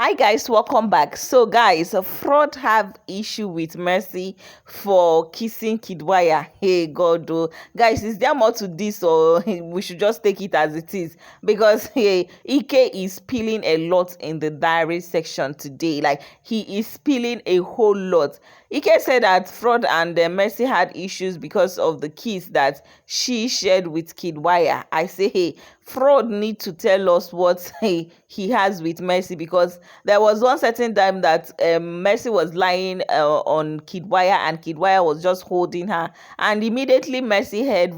Hi guys, welcome back. So guys, fraud have issue with Mercy for kissing Kiddwaya. Hey God, oh. Guys, is there more to this, or we should just take it as it is? Because hey, Ike is spilling a lot in the diary section today. Like, he is spilling a whole lot. Ike said that Fraud and Mercy had issues because of the kiss that she shared with Kiddwaya. I say, hey, Fraud need to tell us what he has with Mercy, because there was one certain time that Mercy was lying on Kiddwaya, and Kiddwaya was just holding her, and immediately Mercy heard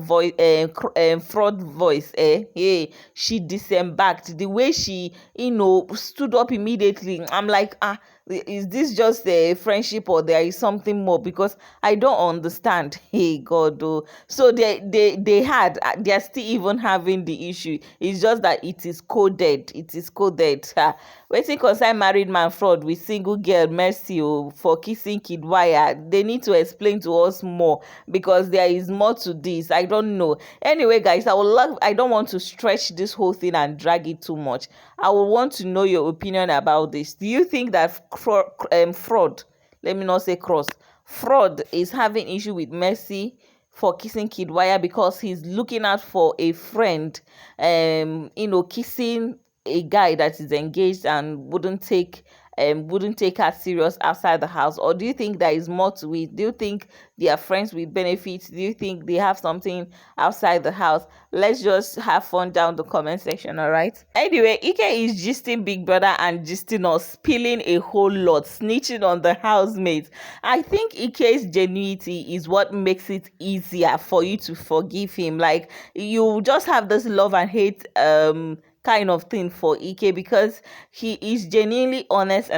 Fraud voice. Hey, she disembarked. The way she stood up immediately, I'm like, is this just a friendship, or there is something more? Because I don't understand. Hey God, oh. So they are still even having the issue. It's just that it is coded. Waiting concern married man Fraud with single girl Mercy for kissing Kiddwaya. They need to explain to us more, because there is more to this. I don't know. Anyway guys, I don't want to stretch this whole thing and drag it too much. I would want to know your opinion about this. Do you think that Fraud, let me not say cross, Fraud is having issue with Mercy for kissing Kiddwaya because he's looking out for a friend, kissing a guy that is engaged and wouldn't take her serious outside the house? Or do you think there is more to it? Do you think they are friends with benefits? Do you think they have something outside the house? Let's just have fun down the comment section. All right, anyway, Ike is gisting Big Brother and gisting us, spilling a whole lot, snitching on the housemates. I think Ike's genuinity is what makes it easier for you to forgive him. Like, you just have this love and hate kind of thing for Ike, because he is genuinely honest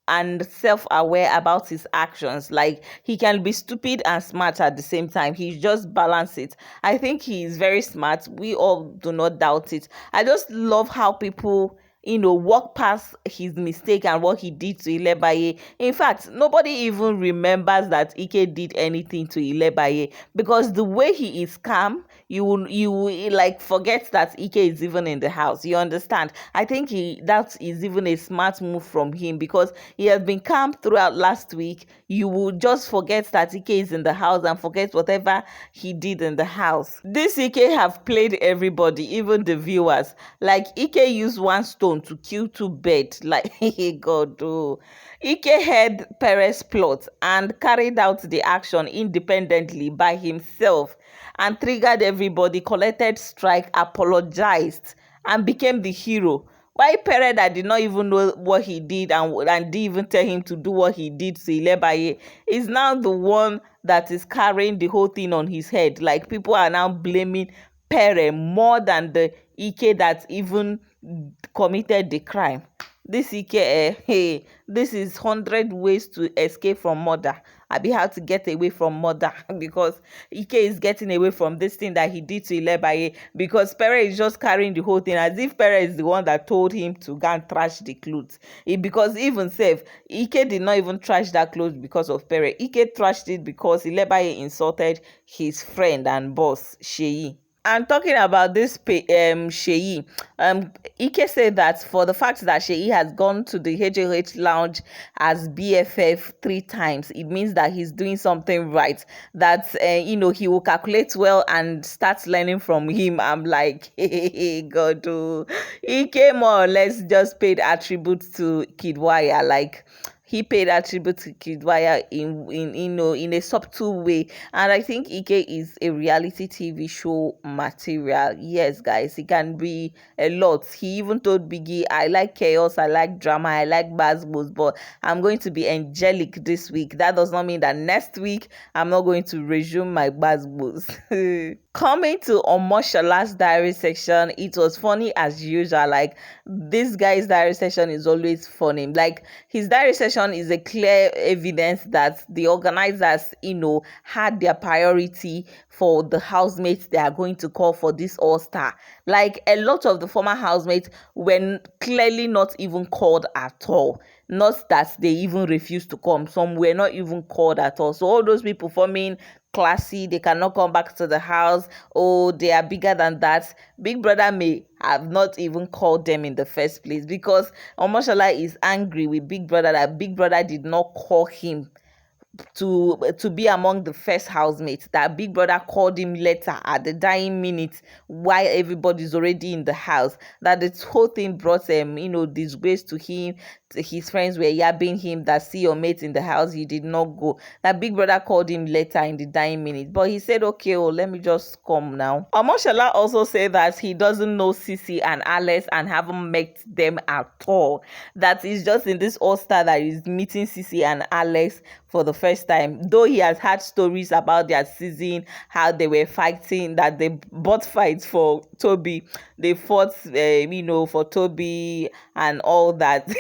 and self-aware about his actions. Like, he can be stupid and smart at the same time. He just balance it. I think he is very smart. We all do not doubt it. I just love how people walk past his mistake and what he did to ILEBAYE. In fact, nobody even remembers that Ike did anything to ILEBAYE, because the way he is calm, you will like forget that Ike is even in the house. You understand? I think that is even a smart move from him, because he has been calm throughout last week. You will just forget that Ike is in the house and forget whatever he did in the house. This Ike have played everybody, even the viewers. Like, Ike used one stone to kill two birds. Like, God, oh. Ike heard Pere's plot and carried out the action independently by himself, and triggered everybody, collected strike, apologized, and became the hero. Why Pere, that did not even know what he did and didn't even tell him to do what he did to ILEBAYE, is now the one that is carrying the whole thing on his head. Like, people are now blaming Pere more than the Ike that even committed the crime. This Ike, hey, this is 100 ways to escape from murder. I be how to get away from murder, because Ike is getting away from this thing that he did to ILEBAYE, because Pere is just carrying the whole thing as if Pere is the one that told him to go and trash the clothes. Because even safe, Ike did not even trash that clothes because of Pere. Ike trashed it because ILEBAYE insulted his friend and boss, Sheyi. And talking about this Sheyi, Ike said that for the fact that Sheyi has gone to the HLH lounge as BFF 3 times, it means that he's doing something right. That he will calculate well and start learning from him. I'm like, hey, God, oh. Ike more or less just paid attribute to Kiddwaya. Like, he paid attribute to Kiddwaya in a subtle way. And I think Ike is a reality TV show material. Yes, guys, he can be a lot. He even told Biggie, I like chaos, I like drama, I like basketballs, but I'm going to be angelic this week. That does not mean that next week I'm not going to resume my basketballs. Coming to Omoshola's diary section, it was funny as usual. Like, this guy's diary section is always funny. Like, his diary section is a clear evidence that the organizers, had their priority for the housemates they are going to call for this all-star. Like, a lot of the former housemates were clearly not even called at all. Not that they even refused to come. Some were not even called at all. So all those people forming classy, they cannot come back to the house, oh, they are bigger than that. Big brother may have not even called them in the first place, because Omashola is angry with Big brother that Big brother did not call him to be among the first housemates, that Big brother called him later at the dying minute while everybody's already in the house, that this whole thing brought disgrace to him. His friends were yabbing him that, see your mate in the house, he did not go. That Big brother called him later in the dying minute, but he said, okay, oh, let me just come now. Omoshola also said that he doesn't know Sisi and Alex and haven't met them at all, that is just in this all-star that is meeting Sisi and Alex for the first time, though he has had stories about their season, how they were fighting, that they bought fights for Toby, they fought for Toby and all that.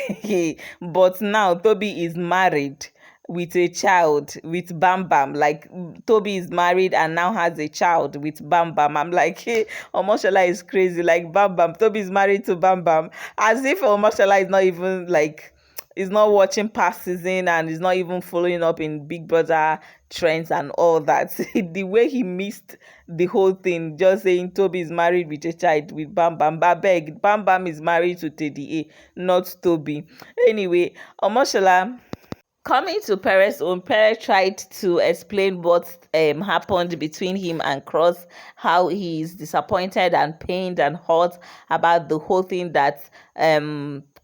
But now Toby is married with a child with Bam Bam. Like, Toby is married and now has a child with Bam Bam. I'm like, hey, Omoshola is crazy. Like, Bam Bam, Toby is married to Bam Bam, as if Omoshola is not even like, is not watching past season and is not even following up in Big Brother trends and all that. The way he missed the whole thing, just saying Toby is married with a child with Bam Bam. Beg, Bam Bam is married to Teddy A, not Toby. Anyway, Omoshola, coming to Pere's own, Pere tried to explain what happened between him and Cross, how he's disappointed and pained and hurt about the whole thing that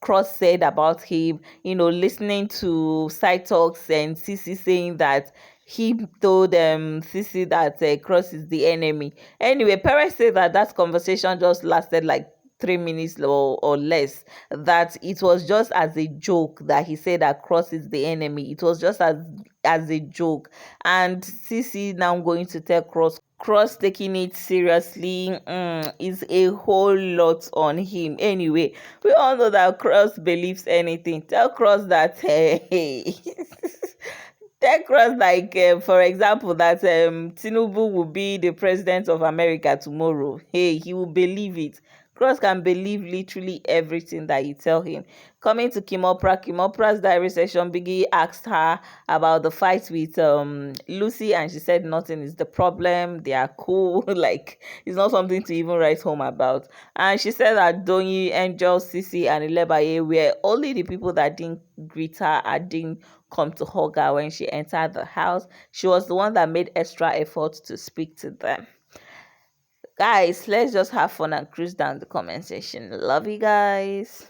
Cross said about him, listening to side talks and Sisi saying that he told Sisi that Cross is the enemy. Anyway, Pere said that that conversation just lasted like 3 minutes or less, that it was just as a joke that he said that Cross is the enemy. It was just as a joke, and Sisi now going to tell Cross taking it seriously is a whole lot on him. Anyway, we all know that Cross believes anything. Tell Cross that hey. Tell Cross, like, for example, that Tinubu will be the president of America tomorrow. Hey, he will believe it. Cross can believe literally everything that you tell him. Coming to Kimoprah's diary session, Biggie asked her about the fight with Lucy, and she said nothing is the problem. They are cool. Like, it's not something to even write home about. And she said that Donyi, Angel, Sisi, and ILEBAYE were only the people that didn't greet her and didn't come to hug her when she entered the house. She was the one that made extra effort to speak to them. Guys, let's just have fun and cruise down the comment section. Love you guys.